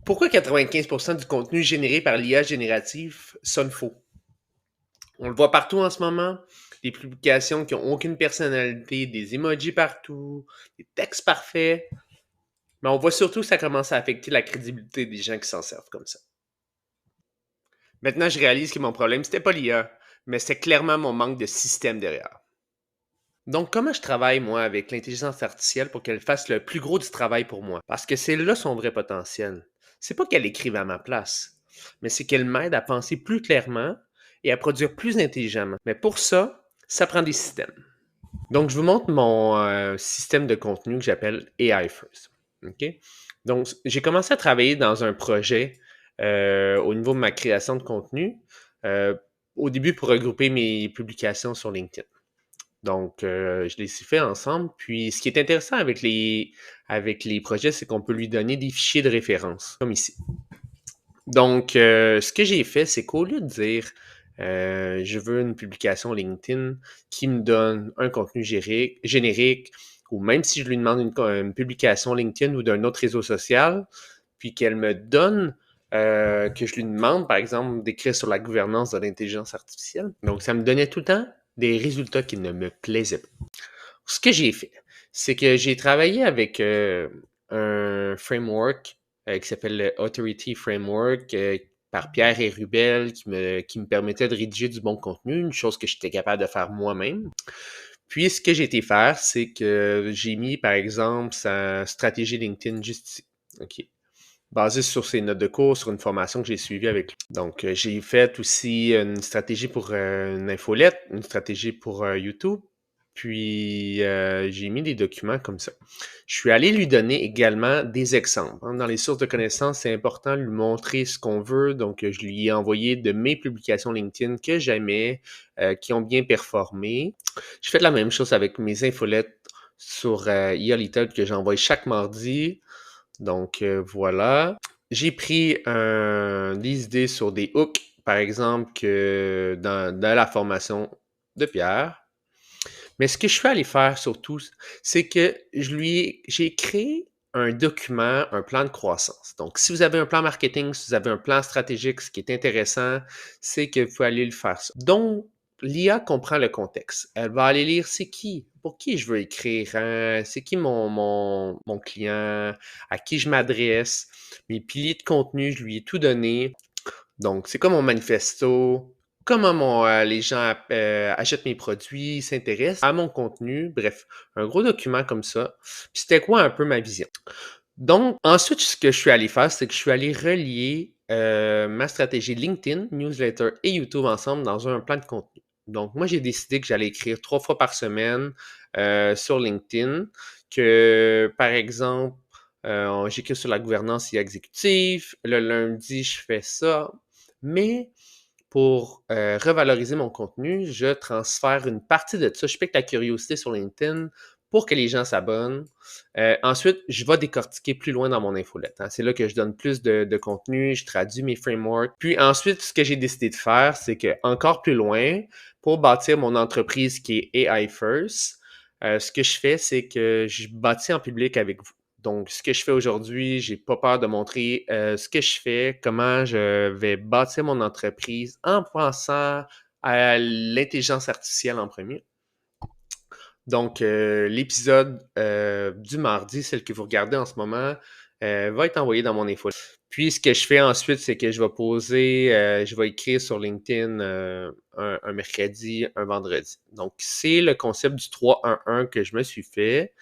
Pourquoi 95% du contenu généré par l'IA générative sonne faux? On le voit partout en ce moment, des publications qui n'ont aucune personnalité, des emojis partout, des textes parfaits, mais on voit surtout que ça commence à affecter la crédibilité des gens qui s'en servent comme ça. Maintenant, je réalise que mon problème, c'était pas l'IA, mais c'est clairement mon manque de système derrière. Donc, comment je travaille, moi, avec l'intelligence artificielle pour qu'elle fasse le plus gros du travail pour moi? Parce que c'est là son vrai potentiel. C'est pas qu'elle écrive à ma place, mais c'est qu'elle m'aide à penser plus clairement et à produire plus intelligemment. Mais pour ça, ça prend des systèmes. Donc, je vous montre mon système de contenu que j'appelle AI First. OK? Donc, j'ai commencé à travailler dans un projet au niveau de ma création de contenu, euh, au début pour regrouper mes publications sur LinkedIn. Donc, je les ai fait ensemble. Puis, ce qui est intéressant avec les projets, c'est qu'on peut lui donner des fichiers de référence, comme ici. Donc, ce que j'ai fait, c'est qu'au lieu de dire je veux une publication LinkedIn qui me donne un contenu générique, ou même si je lui demande une publication LinkedIn ou d'un autre réseau social, puis qu'elle me donne, que je lui demande, par exemple, d'écrire sur la gouvernance de l'intelligence artificielle. Donc, ça me donnait tout le temps des résultats qui ne me plaisaient pas. Ce que j'ai fait, c'est que j'ai travaillé avec un framework qui s'appelle le Authority Framework par Pierre et Rubel qui me permettait de rédiger du bon contenu, une chose que j'étais capable de faire moi-même. Puis, ce que j'ai été faire, c'est que j'ai mis, par exemple, sa stratégie LinkedIn juste ici. OK. Basé sur ses notes de cours, sur une formation que j'ai suivie avec lui. Donc, j'ai fait aussi une stratégie pour une infolette, une stratégie pour YouTube, puis j'ai mis des documents comme ça. Je suis allé lui donner également des exemples. Dans les sources de connaissances, c'est important de lui montrer ce qu'on veut. Donc, je lui ai envoyé de mes publications LinkedIn que j'aimais, qui ont bien performé. Je fais la même chose avec mes infolettes sur IA Little que j'envoie chaque mardi. Donc, voilà. J'ai pris des idées sur des hooks, par exemple, que dans la formation de Pierre. Mais ce que je suis allé faire surtout, c'est que j'ai créé un document, un plan de croissance. Donc, si vous avez un plan marketing, si vous avez un plan stratégique, ce qui est intéressant, c'est que vous pouvez aller le faire ça. Donc, l'IA comprend le contexte. Elle va aller lire c'est qui, pour qui je veux écrire, hein, c'est qui mon client, à qui je m'adresse, mes piliers de contenu, je lui ai tout donné. Donc, c'est comme mon manifesto, comment les gens achètent mes produits, s'intéressent à mon contenu, bref, un gros document comme ça. Puis c'était quoi un peu ma vision? Donc, ensuite, ce que je suis allé faire, c'est que je suis allé relier ma stratégie LinkedIn, newsletter et YouTube ensemble dans un plan de contenu. Donc, moi, j'ai décidé que j'allais écrire 3 fois par semaine sur LinkedIn, que, par exemple, j'écris sur la gouvernance exécutive. Le lundi, je fais ça. Mais pour revaloriser mon contenu, je transfère une partie de ça. Je pique la curiosité sur LinkedIn pour que les gens s'abonnent. Ensuite, je vais décortiquer plus loin dans mon infolette. C'est là que je donne plus de contenu, je traduis mes frameworks. Puis ensuite, ce que j'ai décidé de faire, c'est que encore plus loin, pour bâtir mon entreprise qui est AI First, ce que je fais, c'est que je bâtis en public avec vous. Donc, ce que je fais aujourd'hui, j'ai pas peur de montrer ce que je fais, comment je vais bâtir mon entreprise en pensant à l'intelligence artificielle en premier. Donc, l'épisode du mardi, celle que vous regardez en ce moment, va être envoyé dans mon info. Puis, ce que je fais ensuite, c'est que je vais je vais écrire sur LinkedIn un mercredi, un vendredi. Donc, c'est le concept du 3-1-1 que je me suis fait.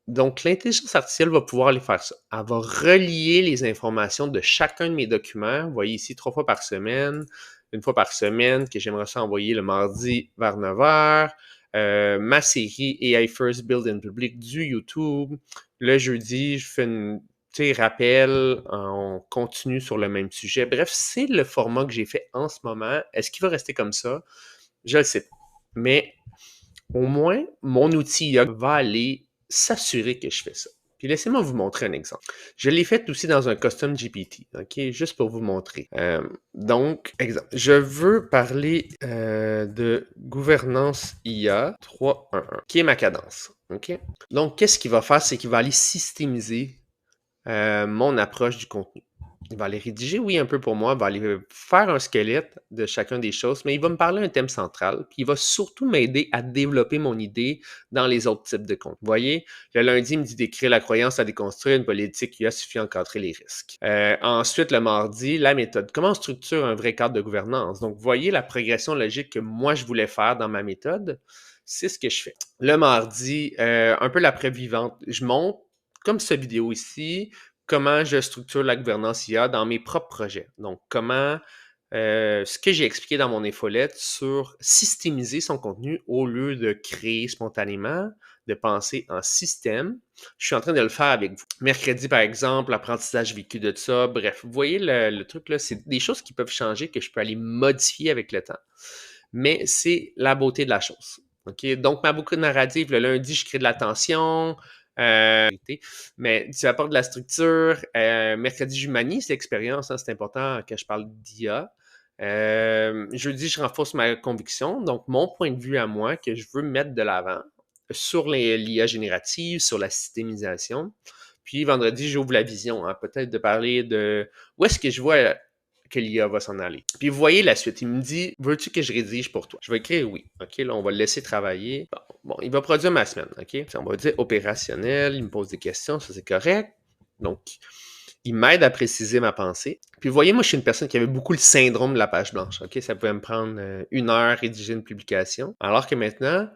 Donc, l'intelligence artificielle va pouvoir aller faire ça. Elle va relier les informations de chacun de mes documents. Vous voyez ici 3 fois par semaine, une fois par semaine que j'aimerais ça envoyer le mardi vers 9h. Ma série AI First Build in Public du YouTube. Le jeudi, je fais une rappel, on continue sur le même sujet. Bref, c'est le format que j'ai fait en ce moment. Est-ce qu'il va rester comme ça? Je le sais pas. Mais au moins, mon outil va aller s'assurer que je fais ça. Puis laissez-moi vous montrer un exemple. Je l'ai fait aussi dans un custom GPT, OK? Juste pour vous montrer. Donc, exemple. Je veux parler de gouvernance IA 3.1.1, qui est ma cadence, OK? Donc, qu'est-ce qu'il va faire? C'est qu'il va aller systémiser mon approche du contenu. Il va aller rédiger, oui, un peu pour moi, il va aller faire un squelette de chacun des choses, mais il va me parler un thème central, puis il va surtout m'aider à développer mon idée dans les autres types de comptes. Vous voyez, le lundi, il me dit d'écrire la croyance à déconstruire une politique qui a suffi à encadrer les risques. Ensuite, le mardi, la méthode. Comment on structure un vrai cadre de gouvernance? Donc, vous voyez la progression logique que moi, je voulais faire dans ma méthode, c'est ce que je fais. Le mardi, un peu la preuve vivante. Je montre, comme cette vidéo ici, comment je structure la gouvernance IA dans mes propres projets. Donc, comment ce que j'ai expliqué dans mon infolette sur systémiser son contenu au lieu de créer spontanément, de penser en système. Je suis en train de le faire avec vous. Mercredi, par exemple, l'apprentissage vécu de ça. Bref, vous voyez le truc là, c'est des choses qui peuvent changer, que je peux aller modifier avec le temps. Mais c'est la beauté de la chose. OK? Donc, ma boucle narrative, le lundi, je crée de l'attention. Mais tu apportes de la structure. Mercredi, j'humanise l'expérience. Hein, c'est important quand je parle d'IA. Jeudi, je renforce ma conviction. Donc, mon point de vue à moi que je veux mettre de l'avant sur l'IA générative, sur la systémisation. Puis, vendredi, j'ouvre la vision. Hein, peut-être de parler de où est-ce que je vois que l'IA va s'en aller. Puis vous voyez la suite. Il me dit, veux-tu que je rédige pour toi? Je vais écrire oui. OK, là, on va le laisser travailler. Bon, il va produire ma semaine. OK? On va dire opérationnel. Il me pose des questions. Ça, c'est correct. Donc, il m'aide à préciser ma pensée. Puis vous voyez, moi, je suis une personne qui avait beaucoup le syndrome de la page blanche. OK? Ça pouvait me prendre 1 heure rédiger une publication. Alors que maintenant,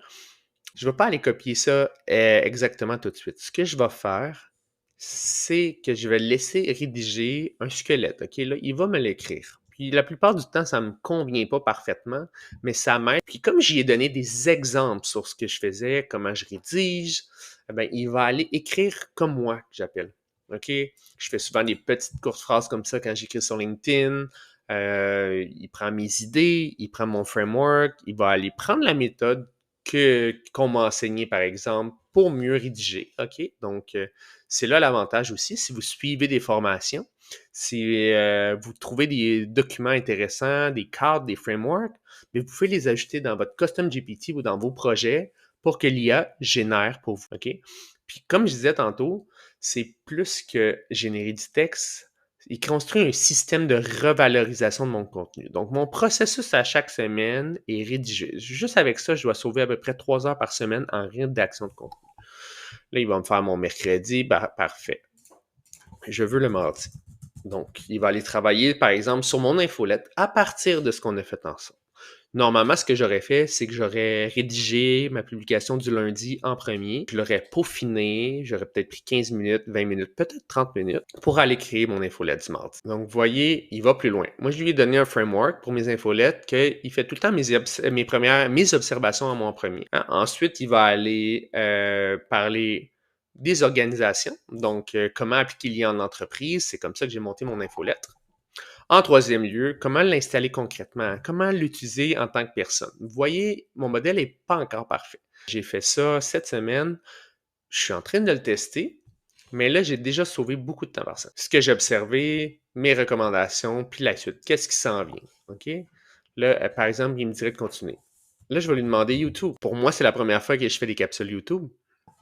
je ne vais pas aller copier ça exactement tout de suite. Ce que je vais faire, c'est que je vais laisser rédiger un squelette. OK, là, il va me l'écrire. Puis la plupart du temps, ça ne me convient pas parfaitement, mais ça m'aide. Puis comme j'y ai donné des exemples sur ce que je faisais, comment je rédige, eh bien, il va aller écrire comme moi, que j'appelle. OK? Je fais souvent des petites courtes phrases comme ça quand j'écris sur LinkedIn. Il prend mes idées, il prend mon framework, il va aller prendre la méthode qu'on m'a enseigné, par exemple, pour mieux rédiger. OK? Donc, c'est là l'avantage aussi. Si vous suivez des formations, si vous trouvez des documents intéressants, des cadres, des frameworks, mais vous pouvez les ajouter dans votre custom GPT ou dans vos projets pour que l'IA génère pour vous. OK? Puis, comme je disais tantôt, c'est plus que générer du texte, il construit un système de revalorisation de mon contenu. Donc, mon processus à chaque semaine est rédigé. Juste avec ça, je dois sauver à peu près 3 heures par semaine en rédaction de contenu. Là, il va me faire mon mercredi. Parfait. Je veux le mardi. Donc, il va aller travailler, par exemple, sur mon infolette à partir de ce qu'on a fait ensemble. Normalement, ce que j'aurais fait, c'est que j'aurais rédigé ma publication du lundi en premier. Je l'aurais peaufiné. J'aurais peut-être pris 15 minutes, 20 minutes, peut-être 30 minutes pour aller créer mon infolette du mardi. Donc, vous voyez, il va plus loin. Moi, je lui ai donné un framework pour mes infolettes qu'il fait tout le temps mes observations à moi en premier. Hein? Ensuite, il va aller parler des organisations. Donc, comment appliquer l'IA en entreprise. C'est comme ça que j'ai monté mon infolettre. En troisième lieu, comment l'installer concrètement? Comment l'utiliser en tant que personne? Vous voyez, mon modèle n'est pas encore parfait. J'ai fait ça cette semaine. Je suis en train de le tester, mais là, j'ai déjà sauvé beaucoup de temps par ça. Ce que j'ai observé, mes recommandations, puis la suite. Qu'est-ce qui s'en vient? OK? Là, par exemple, il me dirait de continuer. Là, je vais lui demander YouTube. Pour moi, c'est la première fois que je fais des capsules YouTube.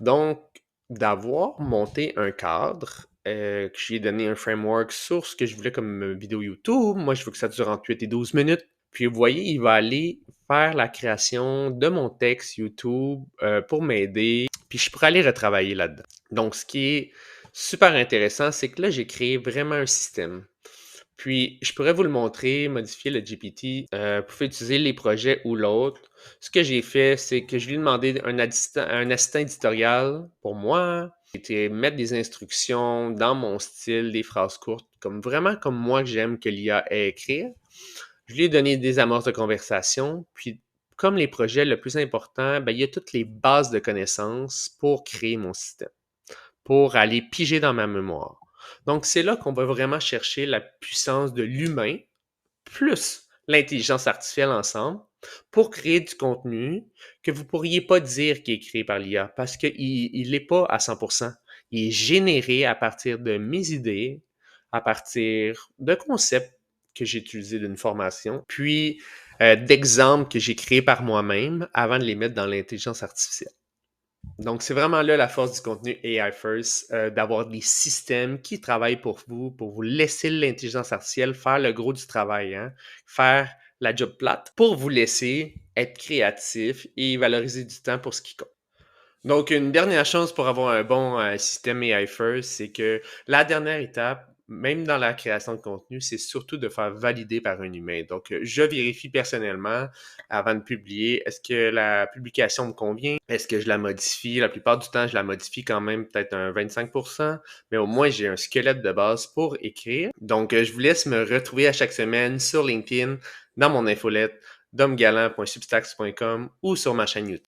Donc, d'avoir monté un cadre, que je lui ai donné un framework sur ce que je voulais comme vidéo YouTube. Moi, je veux que ça dure entre 8 et 12 minutes. Puis, vous voyez, il va aller faire la création de mon texte YouTube pour m'aider. Puis, je pourrais aller retravailler là-dedans. Donc, ce qui est super intéressant, c'est que là, j'ai créé vraiment un système. Puis, je pourrais vous le montrer, modifier le GPT. Vous pouvez utiliser les projets ou l'autre. Ce que j'ai fait, c'est que je lui ai demandé un assistant éditorial pour moi. C'était mettre des instructions dans mon style, des phrases courtes, comme vraiment comme moi que j'aime que l'IA ait écrire. Je lui ai donné des amorces de conversation. Puis, comme les projets, le plus important, ben, il y a toutes les bases de connaissances pour créer mon système, pour aller piger dans ma mémoire. Donc, c'est là qu'on va vraiment chercher la puissance de l'humain plus l'intelligence artificielle ensemble pour créer du contenu que vous ne pourriez pas dire qui est créé par l'IA parce qu'il n'est pas à 100%. Il est généré à partir de mes idées, à partir de concepts que j'ai utilisés d'une formation, puis d'exemples que j'ai créés par moi-même avant de les mettre dans l'intelligence artificielle. Donc, c'est vraiment là la force du contenu AI First, d'avoir des systèmes qui travaillent pour vous laisser l'intelligence artificielle faire le gros du travail, hein, faire la job plate, pour vous laisser être créatif et valoriser du temps pour ce qui compte. Donc, une dernière chose pour avoir un bon système AI First, c'est que la dernière étape, même dans la création de contenu, c'est surtout de faire valider par un humain. Donc, je vérifie personnellement avant de publier, est-ce que la publication me convient? Est-ce que je la modifie? La plupart du temps, je la modifie quand même peut-être un 25%, mais au moins, j'ai un squelette de base pour écrire. Donc, je vous laisse me retrouver à chaque semaine sur LinkedIn, dans mon infolette, domgalant.substacks.com ou sur ma chaîne YouTube.